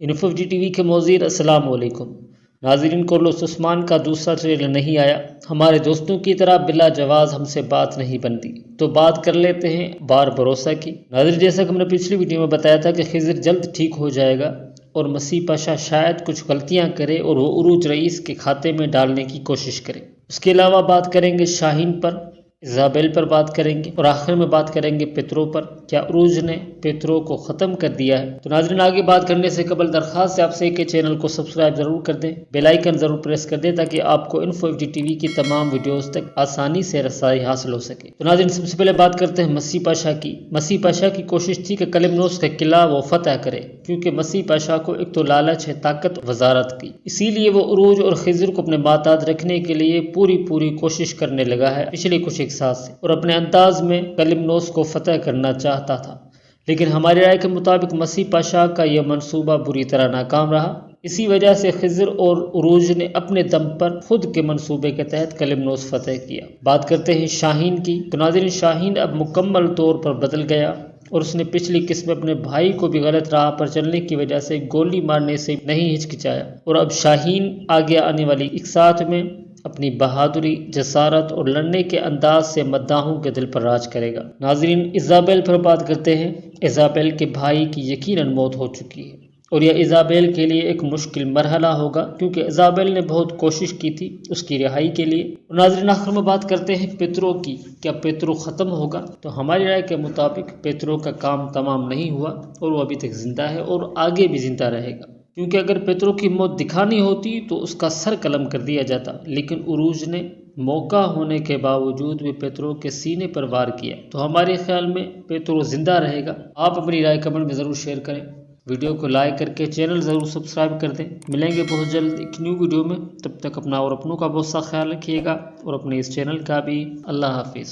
इन्फोजी TV के मौज़ीर अस्सलाम वालेकुम। नाज़रीन, कोर्लोस उस्मान का दूसरा ट्रेलर नहीं आया। हमारे दोस्तों की तरह बिला जवाज़ हमसे बात नहीं बनती, तो बात कर लेते हैं बार भरोसा की। नाज़रीन, जैसा कि हमने पिछली वीडियो में बताया था कि खिज़र जल्द ठीक हो जाएगा और मसीह पाशा शायद कुछ गलतियां करे और वो उरूज रईस के खाते में डालने की कोशिश करे। उसके अलावा बात करेंगे शाहीन पर, इज़ाबेल पर बात करेंगे और आखिर में बात करेंगे पेत्रो पर। क्या उरूज ने पेत्रो को ख़त्म कर दिया है? तो नाज़रीन, आगे बात करने से कबल दरख्वास्त है आपसे कि चैनल को सब्सक्राइब ज़रूर कर दें, बेल आइकन ज़रूर प्रेस कर दें ताकि आपको इन्फोजी टीवी की तमाम वीडियोज़ तक आसानी से रसाई हासिल हो सके। तो नाज़रीन, सबसे पहले बात करते हैं मसीह पाशा की। मसीह पाशा की कोशिश थी कि कलिमनोस का किला वो फतह करे, क्योंकि मसीह पाशा को एक तो लालच है ताकत वजारत की, इसीलिए वो उरूज और खिज़र को अपने माताद रखने के लिए पूरी कोशिश करने लगा है पिछले कुछ एक साल से, और अपने अंदाज में कलिमनोस को फतह करना चाहता था। लेकिन हमारी राय के मुताबिक मसीह पाशा का यह मंसूबा बुरी तरह नाकाम रहा। इसी वजह से खिज़र और उरूज ने अपने दम पर खुद के मंसूबे के तहत कलिमनोस फतह किया। बात करते हैं शाहीन की। तो नाज़रीन, शाहीन अब मुकम्मल तौर पर बदल गया और उसने पिछली किस्त में अपने भाई को भी गलत राह पर चलने की वजह से गोली मारने से नहीं हिचकिचाया, और अब शाहीन आगे आने वाली इकसात में अपनी बहादुरी, जसारत और लड़ने के अंदाज से मद्दाहों के दिल पर राज करेगा। नाजरीन, इज़ाबेल पर बात करते हैं। इज़ाबेल के भाई की यकीनन मौत हो चुकी है और यह इज़ाबेल के लिए एक मुश्किल मरहला होगा, क्योंकि इज़ाबेल ने बहुत कोशिश की थी उसकी रिहाई के लिए। और नाज़रीन, आखिर में बात करते हैं पेत्रो की। क्या पेत्रो ख़त्म होगा? तो हमारी राय के मुताबिक पेत्रो का काम तमाम नहीं हुआ और वो अभी तक जिंदा है और आगे भी जिंदा रहेगा, क्योंकि अगर पेत्रो की मौत दिखानी होती तो उसका सर कलम कर दिया जाता, लेकिन उरूज ने मौका होने के बावजूद भी पेत्रो के सीने पर वार किया। तो हमारे ख्याल में पेत्रो जिंदा रहेगा। आप अपनी राय कमेंट में ज़रूर शेयर करें, वीडियो को लाइक करके चैनल ज़रूर सब्सक्राइब कर दें। मिलेंगे बहुत जल्द एक न्यू वीडियो में, तब तक अपना और अपनों का बहुत सा ख्याल रखिएगा और अपने इस चैनल का भी। अल्लाह हाफिज़।